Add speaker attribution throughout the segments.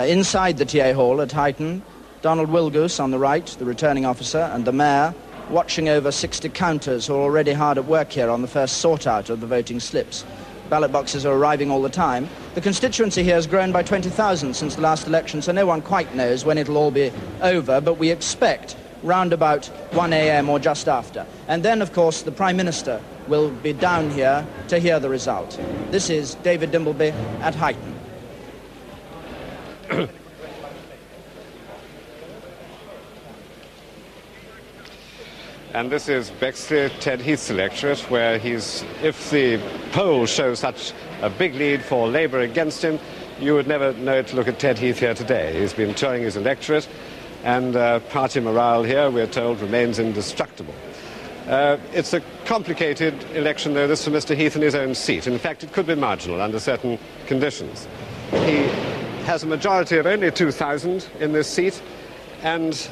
Speaker 1: Inside the TA hall at Huyton, Donald Wilgoose on the right, the returning officer, and the mayor, watching over 60 counters who are already hard at work here on the first sort-out of the voting slips. Ballot boxes are arriving all the time. The constituency here has grown by 20,000 since the last election, so no one quite knows when it'll all be over, but we expect round about 1 a.m. or just after. And then, of course, the Prime Minister will be down here to hear the result. This is David Dimbleby at Huyton.
Speaker 2: And this is Bexley, Ted Heath's electorate, where if the polls show such a big lead for Labour against him, you would never know to look at Ted Heath here today. He's been touring his electorate, and party morale here, we're told, remains indestructible. It's a complicated election, though, this for Mr. Heath in his own seat. In fact, it could be marginal under certain conditions. He has a majority of only 2,000 in this seat, and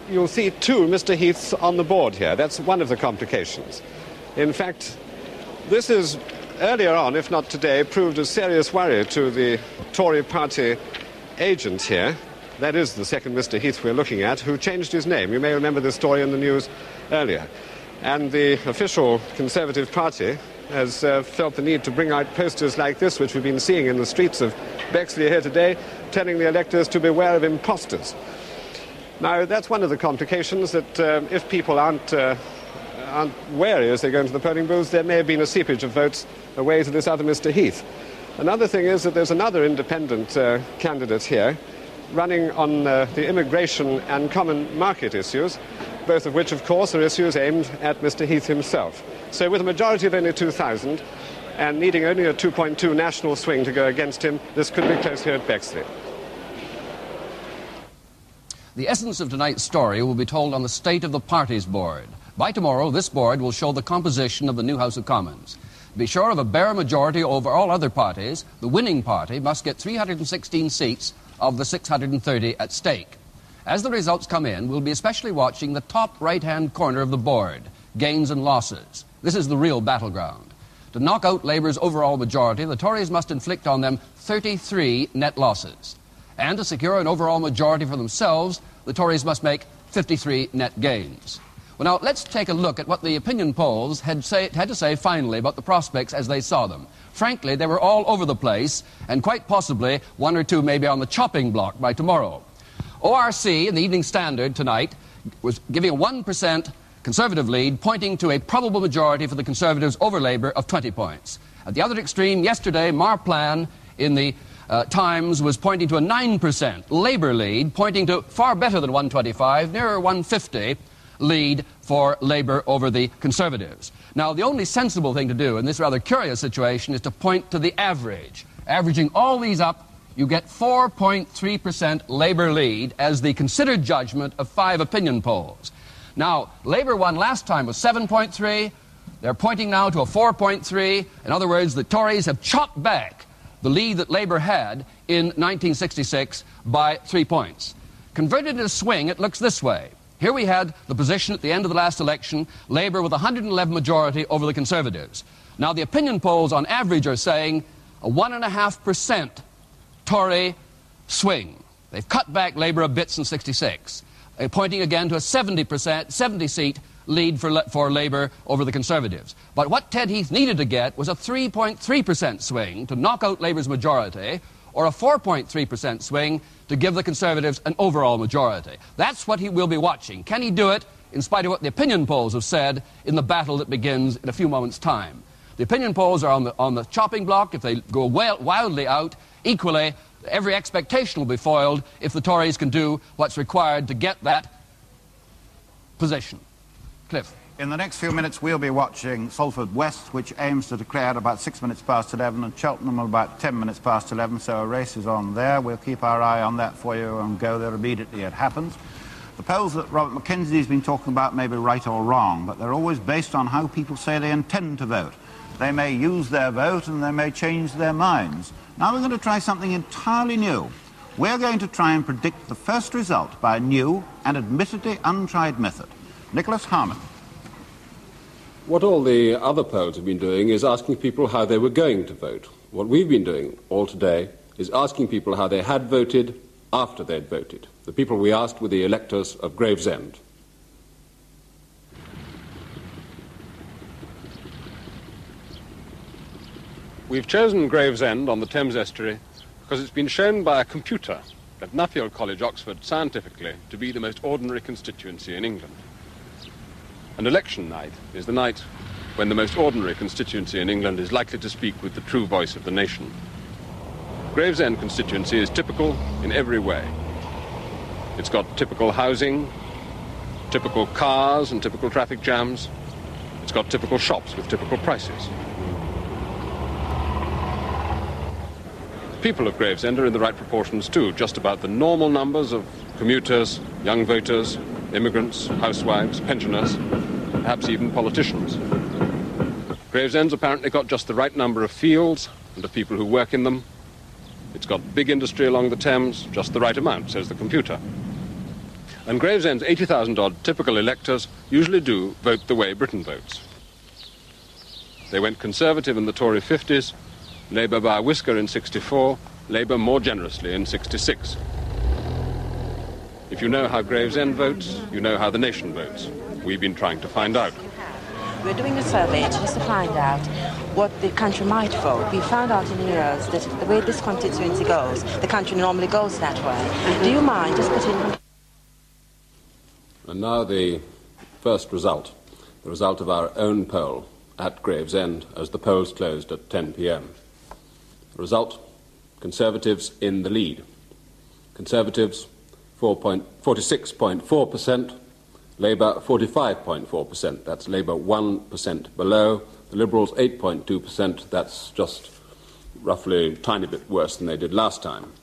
Speaker 2: you'll see two Mr. Heaths on the board here. That's one of the complications. In fact, this is, earlier on, if not today, proved a serious worry to the Tory party agent here. That is the second Mr. Heath we're looking at, who changed his name. You may remember this story in the news earlier. And the official Conservative Party has felt the need to bring out posters like this, which we've been seeing in the streets of Bexley here today, telling the electors to beware of imposters. Now, that's one of the complications, that if people aren't wary as they go into the polling booths, there may have been a seepage of votes away to this other Mr. Heath. Another thing is that there's another independent candidate here running on the immigration and common market issues, both of which, of course, are issues aimed at Mr. Heath himself. So with a majority of only 2,000 and needing only a 2.2 national swing to go against him, this could be close here at Bexley.
Speaker 3: The essence of tonight's story will be told on the State of the Parties Board. By tomorrow, this board will show the composition of the new House of Commons. To be sure of a bare majority over all other parties, the winning party must get 316 seats of the 630 at stake. As the results come in, we'll be especially watching the top right-hand corner of the board, gains and losses. This is the real battleground. To knock out Labour's overall majority, the Tories must inflict on them 33 net losses. And to secure an overall majority for themselves, the Tories must make 53 net gains. Well, now, let's take a look at what the opinion polls had to say finally about the prospects as they saw them. Frankly, they were all over the place, and quite possibly one or two may be on the chopping block by tomorrow. ORC in the Evening Standard tonight was giving a 1% Conservative lead, pointing to a probable majority for the Conservatives over Labour of 20 points. At the other extreme, yesterday, Marplan in the Times was pointing to a 9% Labour lead, pointing to far better than 125, nearer 150 lead for Labour over the Conservatives. Now, the only sensible thing to do in this rather curious situation is to point to the average. Averaging all these up, you get 4.3% Labour lead as the considered judgment of 5 opinion polls. Now, Labour won last time with 7.3. They're pointing now to a 4.3. In other words, the Tories have chopped back the lead that Labour had in 1966 by 3 points. Converted into swing, it looks this way. Here we had the position at the end of the last election, Labour with 111 majority over the Conservatives. Now, the opinion polls on average are saying a 1.5% Tory swing. They've cut back Labour a bit since 66, pointing again to a 70-seat lead for Labour over the Conservatives. But what Ted Heath needed to get was a 3.3% swing to knock out Labour's majority, or a 4.3% swing to give the Conservatives an overall majority. That's what he will be watching. Can he do it, in spite of what the opinion polls have said, in the battle that begins in a few moments' time? The opinion polls are on the chopping block. If they go wildly out, equally, every expectation will be foiled if the Tories can do what's required to get that position. Cliff.
Speaker 4: In the next few minutes, we'll be watching Salford West, which aims to declare at about 6 minutes past 11, and Cheltenham at about 10 minutes past 11, so a race is on there. We'll keep our eye on that for you and go there immediately it happens. The polls that Robert Mackenzie's been talking about may be right or wrong, but they're always based on how people say they intend to vote. They may use their vote and they may change their minds. Now we're going to try something entirely new. We're going to try and predict the first result by a new and admittedly untried method. Nicholas Harman.
Speaker 2: What all the other polls have been doing is asking people how they were going to vote. What we've been doing all today is asking people how they had voted after they'd voted. The people we asked were the electors of Gravesend. We've chosen Gravesend on the Thames estuary because it's been shown by a computer at Nuffield College, Oxford, scientifically to be the most ordinary constituency in England. And election night is the night when the most ordinary constituency in England is likely to speak with the true voice of the nation. Gravesend constituency is typical in every way. It's got typical housing, typical cars and typical traffic jams. It's got typical shops with typical prices. People of Gravesend are in the right proportions too, just about the normal numbers of commuters, young voters, immigrants, housewives, pensioners, perhaps even politicians. Gravesend's apparently got just the right number of fields and of people who work in them. It's got big industry along the Thames, just the right amount, says the computer. And Gravesend's 80,000-odd typical electors usually do vote the way Britain votes. They went Conservative in the Tory 50s, Labour by a whisker in 64, Labour more generously in 66. If you know how Gravesend votes, you know how the nation votes. We've been trying to find out.
Speaker 5: We're doing a survey just to find out what the country might vote. We found out in years that the way this constituency goes, the country normally goes that way. Do you mind just putting...
Speaker 2: And now the first result, the result of our own poll at Gravesend as the polls closed at 10 p.m. The result, Conservatives in the lead. Conservatives 46.4%, Labour 45.4%. That's Labour 1% below. The Liberals 8.2%. That's just roughly a tiny bit worse than they did last time.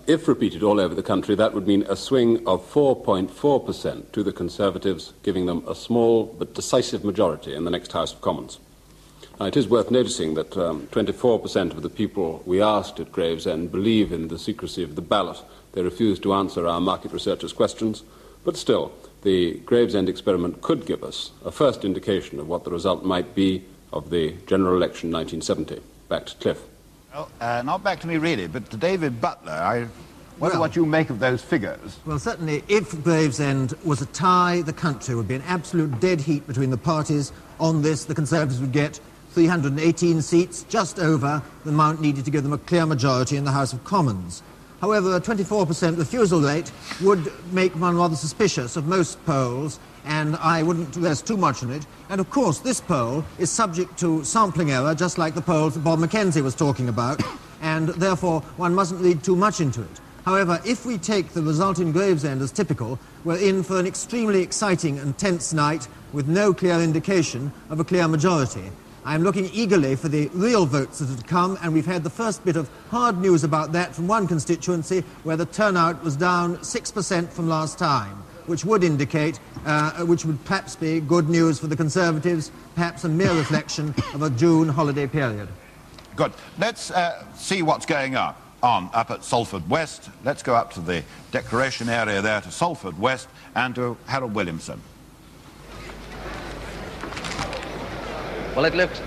Speaker 2: If repeated all over the country, that would mean a swing of 4.4% to the Conservatives, giving them a small but decisive majority in the next House of Commons. Now, it is worth noticing that 24% of the people we asked at Gravesend believe in the secrecy of the ballot. They refuse to answer our market researchers' questions, but still, the Gravesend experiment could give us a first indication of what the result might be of the general election 1970. Back to Cliff.
Speaker 4: Well, not back to me really, but to David Butler. I wonder what you make of those figures.
Speaker 6: Well, certainly, if Gravesend was a tie, the country would be an absolute dead heat between the parties on this. The Conservatives would get 318 seats, just over the amount needed to give them a clear majority in the House of Commons. However, a 24% refusal rate would make one rather suspicious of most polls, and I wouldn't rest too much on it. And, of course, this poll is subject to sampling error, just like the polls that Bob Mackenzie was talking about, and therefore one mustn't read too much into it. However, if we take the result in Gravesend as typical, we're in for an extremely exciting and tense night with no clear indication of a clear majority. I'm looking eagerly for the real votes that have come, and we've had the first bit of hard news about that from one constituency where the turnout was down 6% from last time, which would indicate, which would perhaps be good news for the Conservatives, perhaps a mere reflection of a June holiday period.
Speaker 4: Good. Let's see what's going on up at Salford West. Let's go up to the declaration area there to Salford West and to Harold Williamson.
Speaker 7: Well, it looks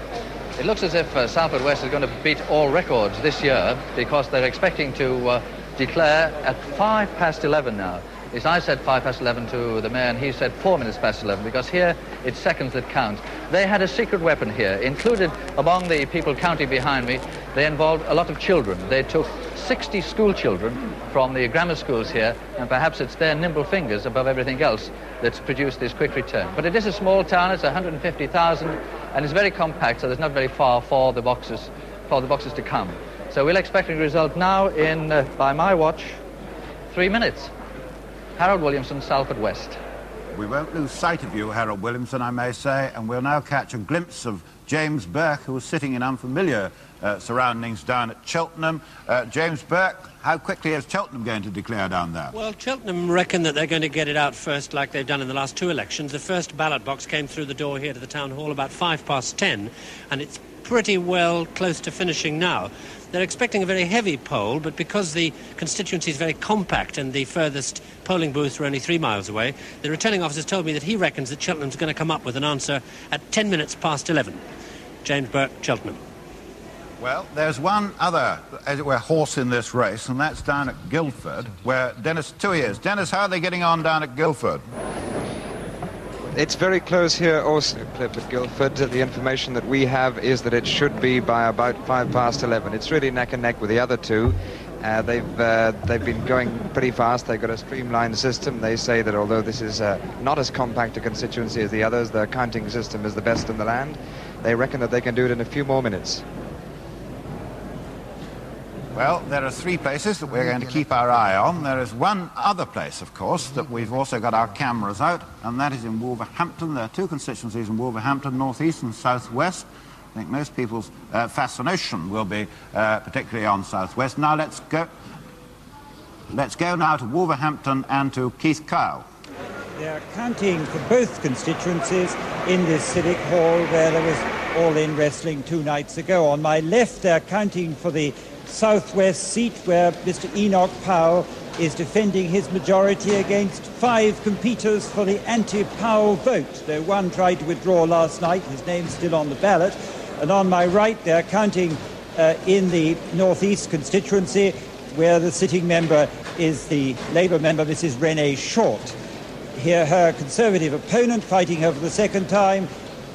Speaker 7: as if Salford West is going to beat all records this year because they're expecting to declare at 11:05 now. Yes, I said 11:05 to the mayor, and he said 11:04 because here it's seconds that count. They had a secret weapon here. Included among the people counting behind me, they involved a lot of children. They took 60 school children from the grammar schools here, and perhaps it's their nimble fingers above everything else that's produced this quick return. But it is a small town, it's 150,000, and it's very compact, so there's not very far for the boxes to come. So we're expecting a result now in, by my watch, 3 minutes. Harold Williamson, Salford West.
Speaker 4: We won't lose sight of you, Harold Williamson, I may say, and we'll now catch a glimpse of James Burke, who was sitting in unfamiliar surroundings down at Cheltenham. James Burke, how quickly is Cheltenham going to declare down there?
Speaker 8: Well, Cheltenham reckon that they're going to get it out first like they've done in the last two elections. The first ballot box came through the door here to the town hall about 10:05, and it's pretty well close to finishing now. They're expecting a very heavy poll, but because the constituency is very compact and the furthest polling booths are only 3 miles away, the returning officer's told me that he reckons that Cheltenham's going to come up with an answer at 10 minutes past 11. James Burke, Cheltenham.
Speaker 4: Well, there's one other, as it were, horse in this race, and that's down at Guildford, where Dennis Toohey is. Dennis, how are they getting on down at Guildford?
Speaker 9: It's very close here also, Cliff, at Guildford. The information that we have is that it should be by about 5 past 11. It's really neck and neck with the other two. They've been going pretty fast. They've got a streamlined system. They say that although this is not as compact a constituency as the others, their counting system is the best in the land. They reckon that they can do it in a few more minutes.
Speaker 4: Well, there are 3 places that we're going to keep our eye on. There is one other place, of course, that we've also got our cameras out, and that is in Wolverhampton. There are 2 constituencies in Wolverhampton, North East and South West. I think most people's fascination will be particularly on South West. Now let's go now to Wolverhampton and to Keith Kyle.
Speaker 10: They are counting for both constituencies in this civic hall where there was all-in wrestling 2 nights ago. On my left, they're counting for the southwest seat where Mr. Enoch Powell is defending his majority against 5 competitors for the anti-Powell vote, though one tried to withdraw last night. His name's still on the ballot. And on my right, they're counting in the northeast constituency where the sitting member is the Labour member, Mrs. Renee Short. Here, her Conservative opponent, fighting her for the second time,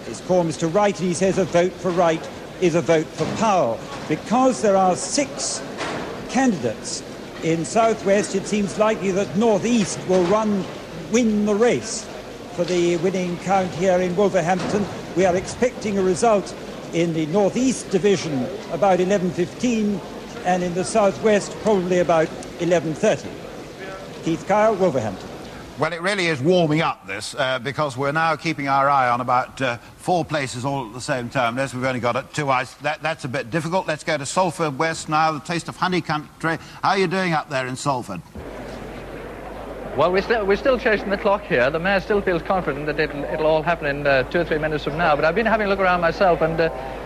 Speaker 10: is called Mr. Wright, and he says a vote for Wright is a vote for Powell. Because there are 6 candidates in South West, it seems likely that North East will win the race for the winning count here in Wolverhampton. We are expecting a result in the North East division about 11:15, and in the South West probably about 11:30. Keith Kyle, Wolverhampton.
Speaker 4: Well, it really is warming up, this, because we're now keeping our eye on about 4 places all at the same time. As we've only got it 2 eyes, that's a bit difficult. Let's go to Salford West now, the taste of honey country. How are you doing up there in Salford?
Speaker 7: Well, we're still chasing the clock here. The mayor still feels confident that it'll all happen in 2 or 3 minutes from now. But I've been having a look around myself, and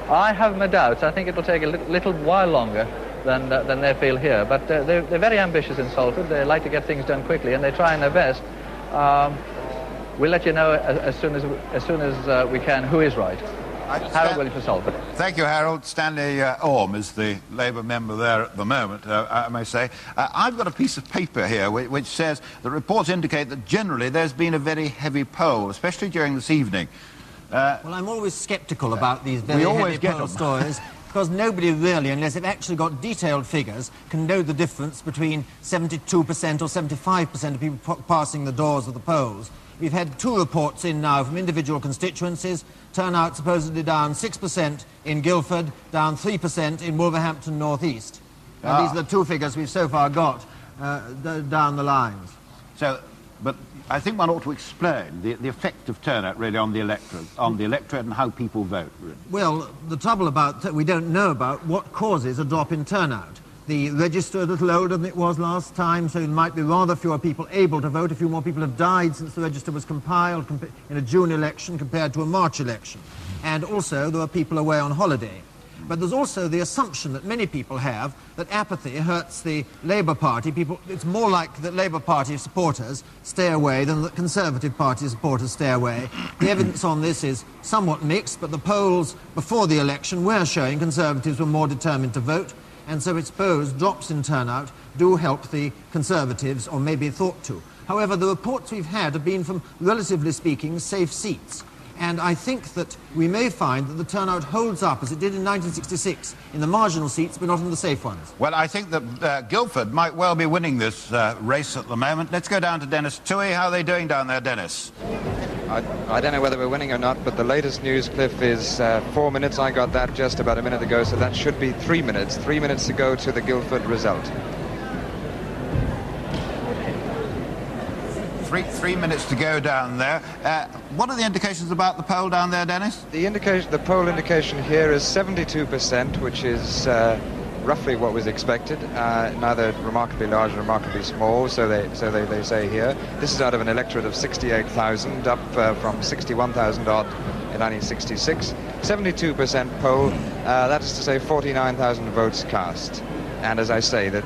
Speaker 7: I have my doubts. I think it'll take a little while longer than they feel here. But they're very ambitious in Salford. They like to get things done quickly, and they're trying their best. We'll let you know as soon as we can who is right. Harold Williams for Salford.
Speaker 4: Thank you, Harold. Stanley Orme is the Labour member there at the moment, I may say. I've got a piece of paper here which says the reports indicate that generally there's been a very heavy poll, especially during this evening.
Speaker 6: Well, I'm always sceptical about these very heavy poll stories, because nobody really, unless they've actually got detailed figures, can know the difference between 72% or 75% of people passing the doors of the polls. We've had 2 reports in now from individual constituencies, turnout supposedly down 6% in Guildford, down 3% in Wolverhampton North East. And these are the 2 figures we've so far got down the lines.
Speaker 4: So, but I think one ought to explain the effect of turnout really on the electorate and how people vote. Really.
Speaker 6: Well, the trouble about we don't know about what causes a drop in turnout. The register a little older than it was last time, so there might be rather fewer people able to vote. A few more people have died since the register was compiled in a June election compared to a March election. And also there are people away on holiday. But there's also the assumption that many people have that apathy hurts the Labour Party. It's more likely that Labour Party supporters stay away than that Conservative Party supporters stay away. The evidence on this is somewhat mixed, but the polls before the election were showing Conservatives were more determined to vote, and so it's supposed drops in turnout do help the Conservatives, or maybe thought to. However, the reports we've had have been from, relatively speaking, safe seats. And I think that we may find that the turnout holds up, as it did in 1966, in the marginal seats, but not in the safe ones.
Speaker 4: Well, I think that Guildford might well be winning this race at the moment. Let's go down to Dennis Toohey. How are they doing down there, Dennis?
Speaker 9: I don't know whether we're winning or not, but the latest news, Cliff, is 4 minutes. I got that just about a minute ago, so that should be 3 minutes. 3 minutes to go to the Guildford result.
Speaker 4: 3 minutes to go down there. What are the indications about the poll down there, Dennis?
Speaker 9: The poll indication here is 72%, which is roughly what was expected. Neither remarkably large nor remarkably small, so they say here. This is out of an electorate of 68,000, up from 61,000 odd in 1966. 72% poll, that is to say 49,000 votes cast. And as I say, that